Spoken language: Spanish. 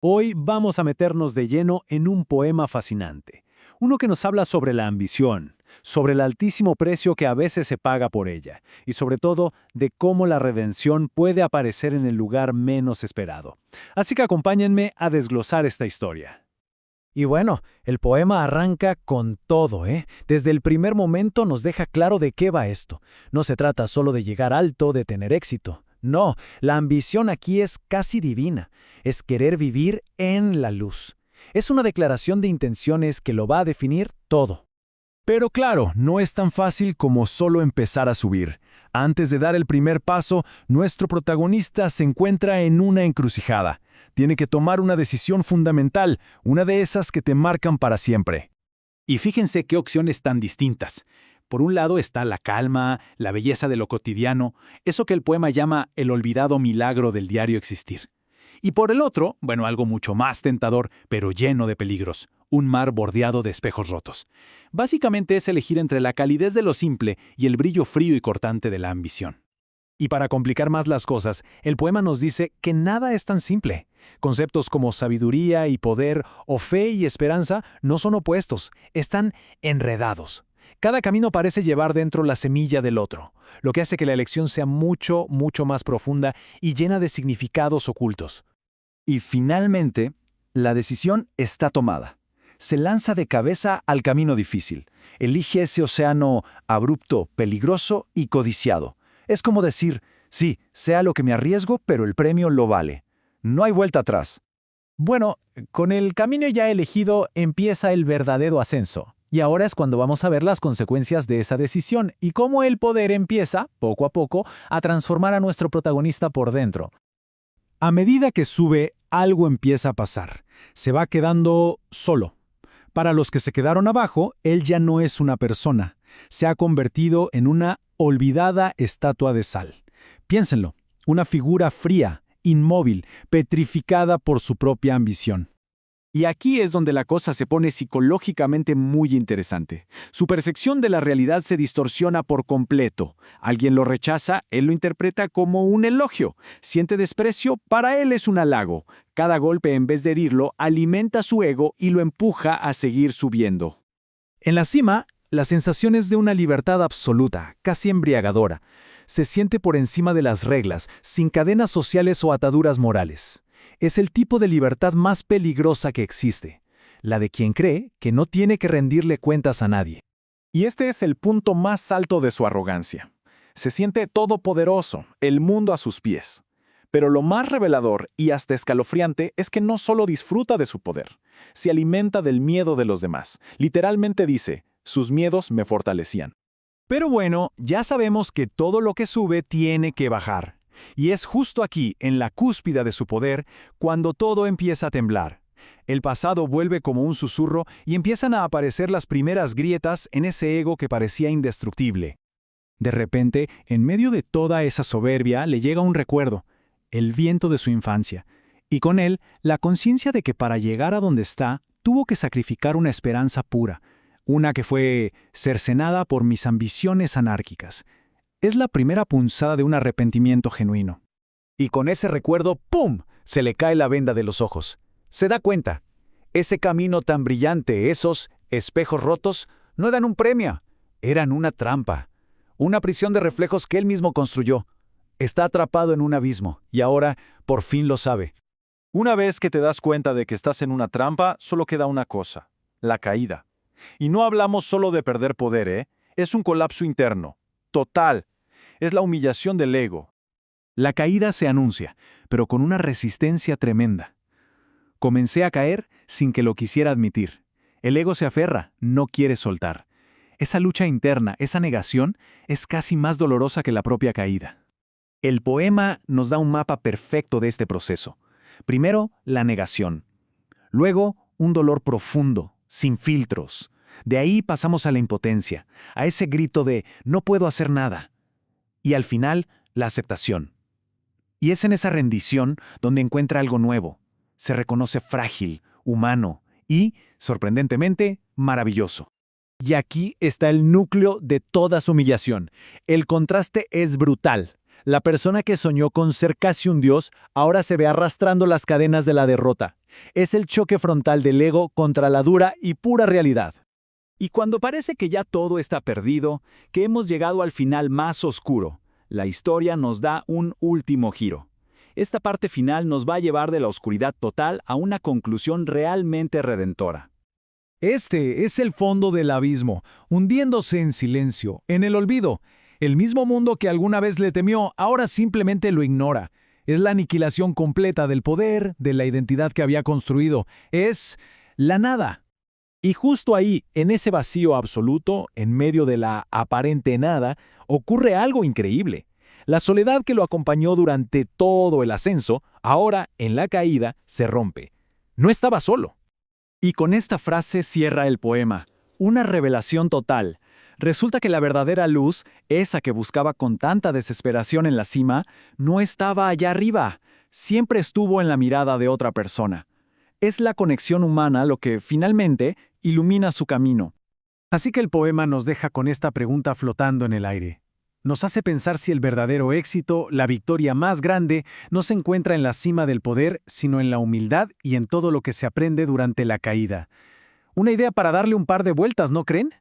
Hoy vamos a meternos de lleno en un poema fascinante, uno que nos habla sobre la ambición, sobre el altísimo precio que a veces se paga por ella, y sobre todo de cómo la redención puede aparecer en el lugar menos esperado. Así que acompáñenme a desglosar esta historia. Y bueno, el poema arranca con todo, ¿eh? Desde el primer momento nos deja claro de qué va esto. No se trata solo de llegar alto, de tener éxito. No, la ambición aquí es casi divina. Es querer vivir en la luz. Es una declaración de intenciones que lo va a definir todo. Pero claro, no es tan fácil como solo empezar a subir. Antes de dar el primer paso, nuestro protagonista se encuentra en una encrucijada. Tiene que tomar una decisión fundamental, una de esas que te marcan para siempre. Y fíjense qué opciones tan distintas. Por un lado está la calma, la belleza de lo cotidiano, eso que el poema llama el olvidado milagro del diario existir. Y por el otro, bueno, algo mucho más tentador, pero lleno de peligros, un mar bordeado de espejos rotos. Básicamente es elegir entre la calidez de lo simple y el brillo frío y cortante de la ambición. Y para complicar más las cosas, el poema nos dice que nada es tan simple. Conceptos como sabiduría y poder o fe y esperanza no son opuestos, están enredados. Cada camino parece llevar dentro la semilla del otro, lo que hace que la elección sea mucho, mucho más profunda y llena de significados ocultos. Y finalmente, la decisión está tomada. Se lanza de cabeza al camino difícil. Elige ese océano abrupto, peligroso y codiciado. Es como decir, sí, sea lo que me arriesgo, pero el premio lo vale. No hay vuelta atrás. Bueno, con el camino ya elegido empieza el verdadero ascenso. Y ahora es cuando vamos a ver las consecuencias de esa decisión y cómo el poder empieza, poco a poco, a transformar a nuestro protagonista por dentro. A medida que sube, algo empieza a pasar. Se va quedando solo. Para los que se quedaron abajo, él ya no es una persona. Se ha convertido en una olvidada estatua de sal. Piénsenlo, una figura fría, inmóvil, petrificada por su propia ambición. Y aquí es donde la cosa se pone psicológicamente muy interesante. Su percepción de la realidad se distorsiona por completo. Alguien lo rechaza, él lo interpreta como un elogio. Siente desprecio, para él es un halago. Cada golpe, en vez de herirlo, alimenta su ego y lo empuja a seguir subiendo. En la cima, la sensación es de una libertad absoluta, casi embriagadora. Se siente por encima de las reglas, sin cadenas sociales o ataduras morales. Es el tipo de libertad más peligrosa que existe, la de quien cree que no tiene que rendirle cuentas a nadie. Y este es el punto más alto de su arrogancia. Se siente todopoderoso, el mundo a sus pies. Pero lo más revelador y hasta escalofriante es que no solo disfruta de su poder, se alimenta del miedo de los demás. Literalmente dice, sus miedos me fortalecían. Pero bueno, ya sabemos que todo lo que sube tiene que bajar. Y es justo aquí, en la cúspide de su poder, cuando todo empieza a temblar. El pasado vuelve como un susurro y empiezan a aparecer las primeras grietas en ese ego que parecía indestructible. De repente, en medio de toda esa soberbia, le llega un recuerdo, el viento de su infancia, y con él la conciencia de que para llegar a donde está, tuvo que sacrificar una esperanza pura, una que fue cercenada por mis ambiciones anárquicas. Es la primera punzada de un arrepentimiento genuino. Y con ese recuerdo, ¡pum!, se le cae la venda de los ojos. Se da cuenta. Ese camino tan brillante, esos espejos rotos, no eran un premio, eran una trampa. Una prisión de reflejos que él mismo construyó. Está atrapado en un abismo, y ahora por fin lo sabe. Una vez que te das cuenta de que estás en una trampa, solo queda una cosa, la caída. Y no hablamos solo de perder poder, ¿eh? Es un colapso interno, total. Es la humillación del ego. La caída se anuncia, pero con una resistencia tremenda. Comencé a caer sin que lo quisiera admitir. El ego se aferra, no quiere soltar. Esa lucha interna, esa negación, es casi más dolorosa que la propia caída. El poema nos da un mapa perfecto de este proceso. Primero, la negación. Luego, un dolor profundo, sin filtros. De ahí pasamos a la impotencia, a ese grito de «no puedo hacer nada». Y al final, la aceptación. Y es en esa rendición donde encuentra algo nuevo. Se reconoce frágil, humano y, sorprendentemente, maravilloso. Y aquí está el núcleo de toda su humillación. El contraste es brutal. La persona que soñó con ser casi un dios ahora se ve arrastrando las cadenas de la derrota. Es el choque frontal del ego contra la dura y pura realidad. Y cuando parece que ya todo está perdido, que hemos llegado al final más oscuro, la historia nos da un último giro. Esta parte final nos va a llevar de la oscuridad total a una conclusión realmente redentora. Este es el fondo del abismo, hundiéndose en silencio, en el olvido. El mismo mundo que alguna vez le temió, ahora simplemente lo ignora. Es la aniquilación completa del poder, de la identidad que había construido. Es la nada. Y justo ahí, en ese vacío absoluto, en medio de la aparente nada, ocurre algo increíble. La soledad que lo acompañó durante todo el ascenso, ahora, en la caída, se rompe. No estaba solo. Y con esta frase cierra el poema. Una revelación total. Resulta que la verdadera luz, esa que buscaba con tanta desesperación en la cima, no estaba allá arriba. Siempre estuvo en la mirada de otra persona. Es la conexión humana lo que, finalmente, ilumina su camino. Así que el poema nos deja con esta pregunta flotando en el aire. Nos hace pensar si el verdadero éxito, la victoria más grande, no se encuentra en la cima del poder, sino en la humildad y en todo lo que se aprende durante la caída. Una idea para darle un par de vueltas, ¿no creen?